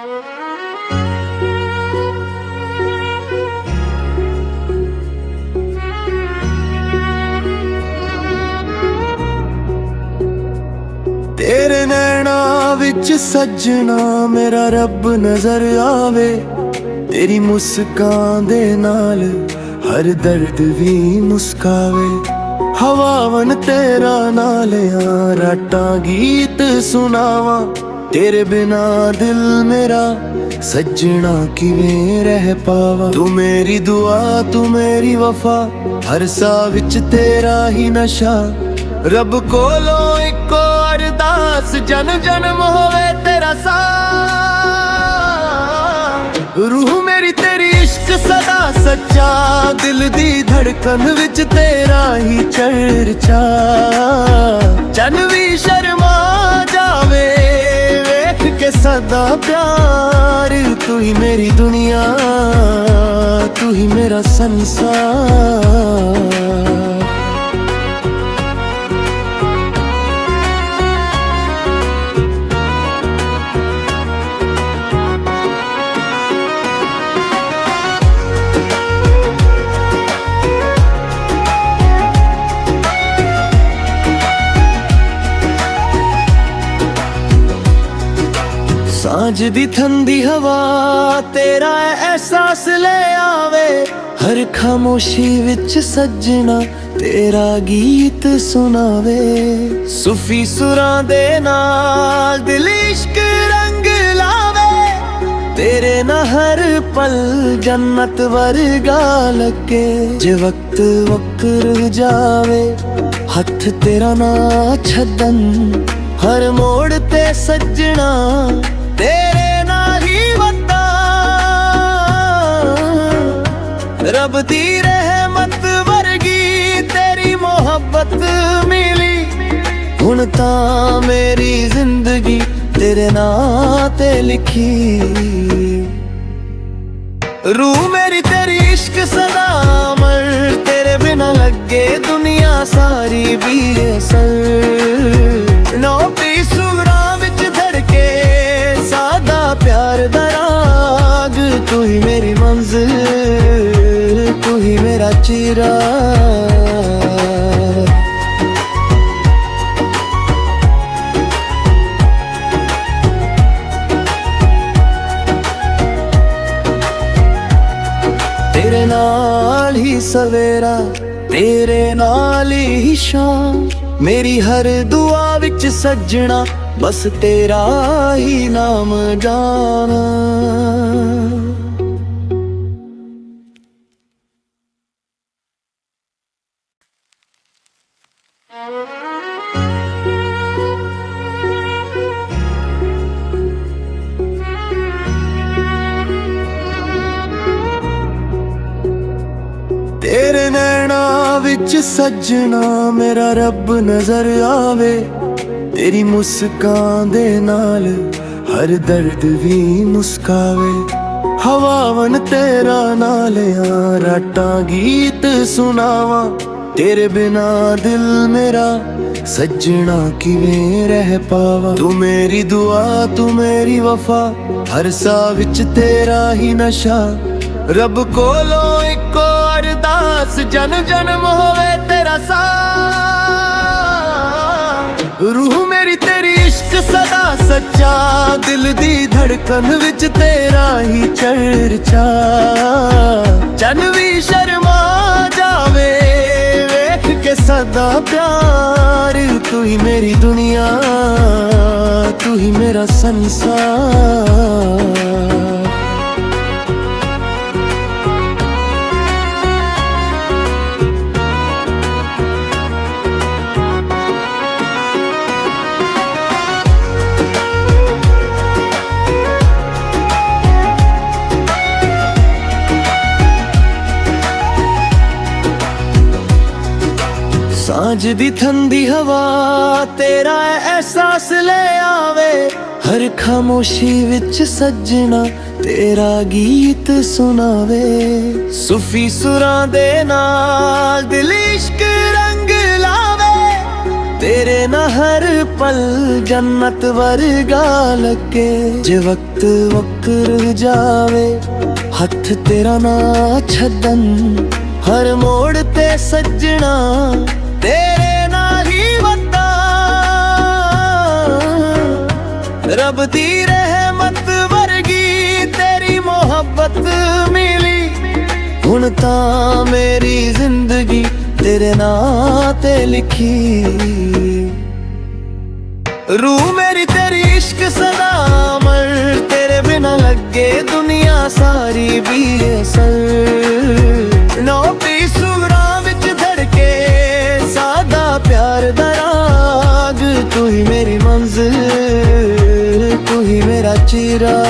तेरे नैना विच सजना मेरा रब नजर आवे। तेरी मुस्कान दे नाल हर दर्द भी मुस्कावे। हवावन तेरा नालिया राटा गीत सुनावा। तेरे बिना दिल मेरा सजना किवें रह पावा। तू मेरी दुआ तू मेरी वफा, हर सा विच तेरा ही नशा। रब कोलों इको अरदास जन जन्म होवे तेरा साथ। रूह मेरी तेरी इश्क सदा सच्चा, दिल दी धड़कन विच तेरा ही चर्चा। चन भी शर्मा जावे वेख के सदा प्यार। तू ही मेरी दुनिया तू ही मेरा संसार। सांझ दी ठंडी हवा तेरा एहसास ले आवे। हर खामोशी विच सजना तेरा गीत सुनावे। सूफी सुरां दे नाल दिल इश्क रंग लावे। तेरे ना हर पल जन्नत वर्गा लगे। जे वक्त वक्र जावे हथ तेरा ना छदन। हर मोड़ ते सजना तेरे नाल ही वता। रब दी रहमत वर्गी तेरी मोहब्बत मिली। हुण तां मेरी जिंदगी तेरे नां ते लिखी। रूह मेरी तेरी इश्क सदा अमर। तेरे बिना लगे दुनिया सारी भी असर। नौ पी सुरां विच धड़के सादा प्यार दा राग। तू ही मेरी मंजिल तू ही मेरा चिराग। तेरे नाल ही सवेरा तेरे नाल ही शाम। मेरी हर दुआ विच सजना बस तेरा ही नाम जाना। तेरे नैना विच सजना मेरा रब नजर आवे। तेरी मुस्कान दे नाल हर दर्द भी मुस्कावे। हवावन तेरा नालिया राटा गीत सुनावा। तेरे बिना दिल मेरा सजना किवें रह पावा। तू मेरी दुआ तू मेरी वफा, हर सा विच तेरा ही नशा। रब कोलों इको अरदास जन जन्म होवे तेरा साथ। रूह मेरी तेरी इश्क सदा सच्चा, दिल दी धड़कन विच तेरा ही चर्चा। चन भी शर्मा जावे वेख के सदा प्यार। तू ही मेरी दुनिया तू ही मेरा संसार। सांझ दी ठंडी हवा तेरा एहसास ले आवे। हर खामोशी विच सजना तेरा गीत सुनावे। सूफी सुरां दे नाल दिल इश्क रंग लावे। तेरे ना हर पल जन्नत वर्गा लगे। जे वक्त वक्र जावे हथ तेरा ना छदन, हर मोड़ ते सजना तेरे नाल ही वता। रब दी रहमत वर्गी तेरी मोहब्बत मिली, हुण तां मेरी जिंदगी तेरे नां ते लिखी। रूह मेरी तेरी इश्क सदा अमर, तेरे बिना लगे दुनिया सारी भी असर। नौ पी सुगड़ा विच धड़के सादा प्यार दा राग, तू ही मेरी मंजिल तू ही मेरा चिराग।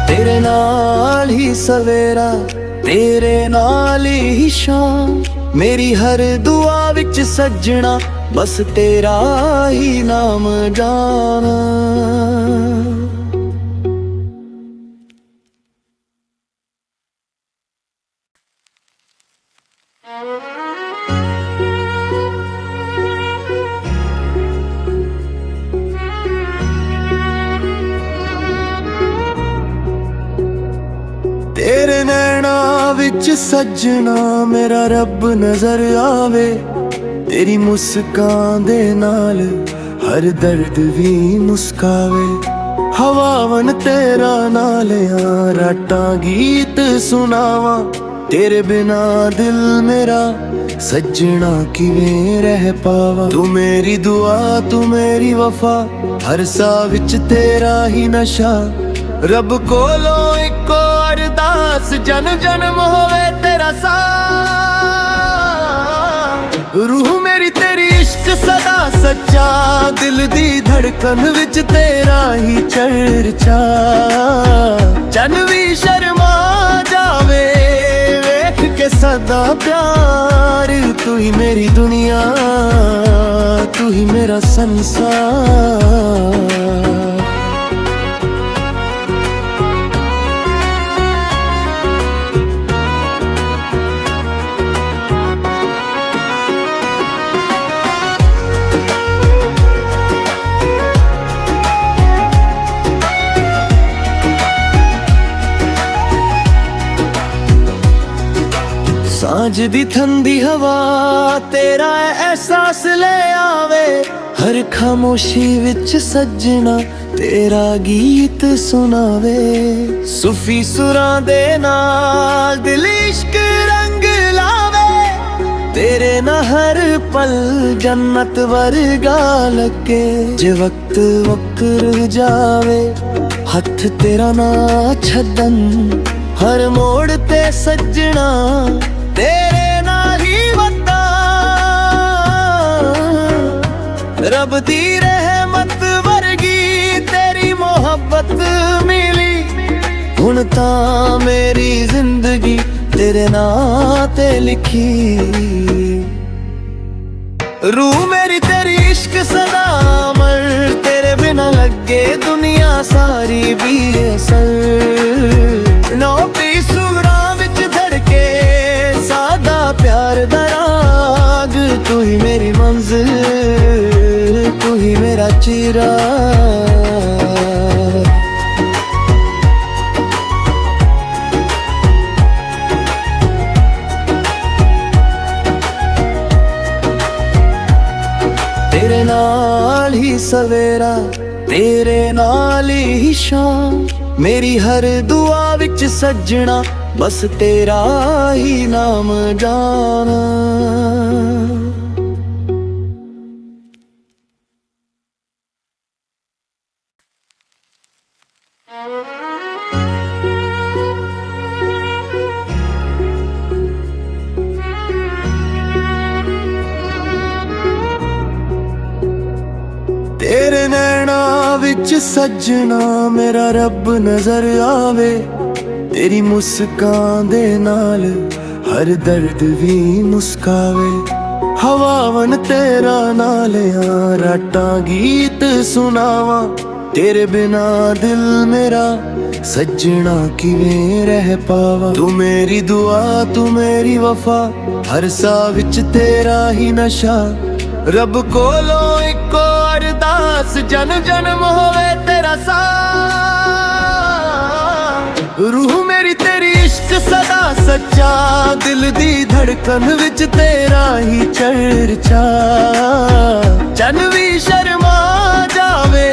तेरे नाल ही सवेरा तेरे नाल ही शाम, मेरी हर दुआ विच सजना बस तेरा ही नाम जाना। तेरे नैना विच सजना मेरा रब नजर आवे, तेरी मुस्कान दे नाल हर दर्द भी मुस्कावे। हवावन तेरा नाल राटा गीत सुनावा, तेरे बिना दिल मेरा सजना किवें रह पावा। तू मेरी दुआ तू मेरी वफा, हर सा विच तेरा ही नशा। रब कोलों इको अरदास जन जन्म होवे तेरा साथ। रूह मेरी तेरी इश्क सदा सच्चा, दिल दी धड़कन विच तेरा ही चर्चा। जन भी शर्मा जावे वेख के सदा प्यार, तू ही मेरी दुनिया तू ही मेरा संसार। सांझ दी ठंडी हवा तेरा एहसास ले आवे, हर खामोशी विच सजना तेरा गीत सुनावे। सूफी सुरां दे नाल दिल इश्क रंग लावे, तेरे ना हर पल जन्नत वर्गा लगे। जे वक्त वक्र जावे हथ तेरा ना छदन, हर मोड़ ते सजना तेरे नाल ही वता। रब दी रहमत वर्गी तेरी मोहब्बत मिली, हुण तां मेरी जिंदगी तेरे नां ते लिखी। रूह मेरी तेरी इश्क सदा अमर, तेरे बिना लगे दुनिया सारी भी असर। नौ पी सुगड़ा विच धड़के सादा प्यार दा राग, तू ही मेरी मंजिल तू ही मेरा चिराग। तेरे नाल ही सवेरा तेरे नाल ही शाम, मेरी हर दुआ विच सजना बस तेरा ही नाम जाना। तेरे नैना विच सजना मेरा रब नजर आवे, तेरी मुस्कान दे नाल हर दर्द भी मुस्कावे। हवावन तेरा नाल राटा गीत सुनावा, तेरे बिना दिल मेरा सजना किवें रह पावा। तू मेरी दुआ तू मेरी वफा, हर साह विच तेरा ही नशा। रब कोलों इको अरदास, जन जन्म होवे तेरा साथ। रूह मेरी तेरी इश्क सदा सच्चा, दिल दी धड़कन विच तेरा ही चर्चा। चन भी शर्मा जावे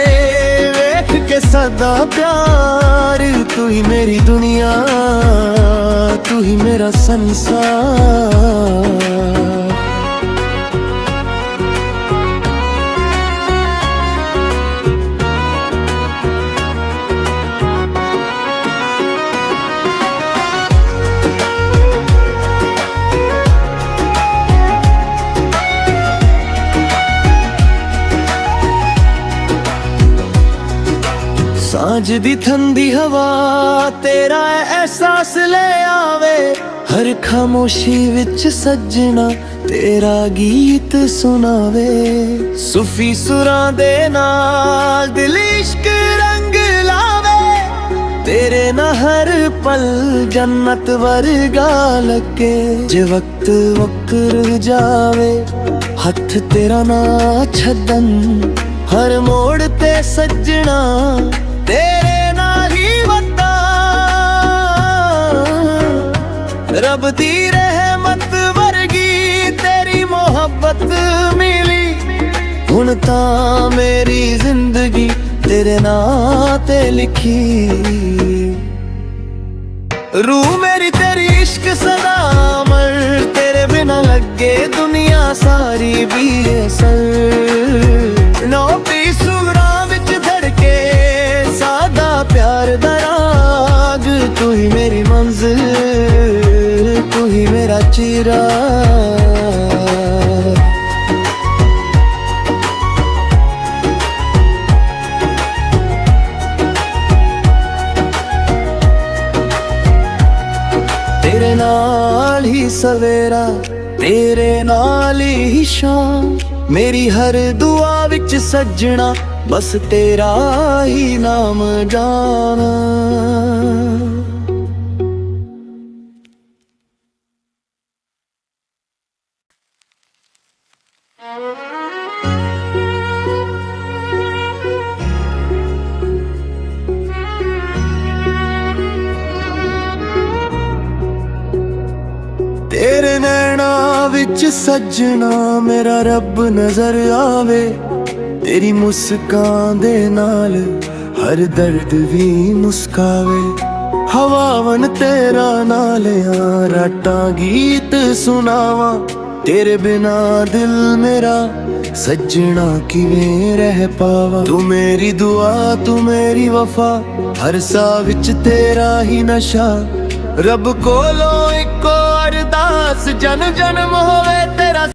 वेख के सदा प्यार, तू ही मेरी दुनिया तू ही मेरा संसार। सांझ दी ठंडी हवा तेरा एहसास ले आवे। हर खामोशी विच सजना तेरा गीत सुनावे। सूफी सुरां दे नाल दिल इश्क रंग लावे। तेरे ना हर पल जन्नत वर्गा लगे। जे वक्त वक्र जावे हथ तेरा ना छदन, हर मोड़ ते सजना तेरे नाल ही वता। रब दी रहमत वर्गी तेरी मोहब्बत मिली। हुण तां मेरी जिंदगी तेरे नां ते लिखी। रूह मेरी तेरी इश्क सदा अमर, तेरे बिना लगे दुनिया सारी भी असर। नौ पी सुरां विच धड़के सादा प्यार दा राग, तू ही मेरी मंजिल तू ही मेरा चिराग। तेरे नाल ही सवेरा तेरे नाल ही शाम। मेरी हर दुआ विच सजना बस तेरा ही नाम जाना। तेरे नैना विच सजना मेरा रब नजर आवे। तेरी मुस्कान दे नाल हर दर्द भी मुस्कावे। हवावन तेरा नालिया राटा गीत सुनावा। तेरे बिना दिल मेरा सजना किवें रह पावा। तू मेरी दुआ तू मेरी वफा, हर साह विच तेरा ही नशा। रब कोलों इको अरदास, जन जन्म होवे तेरा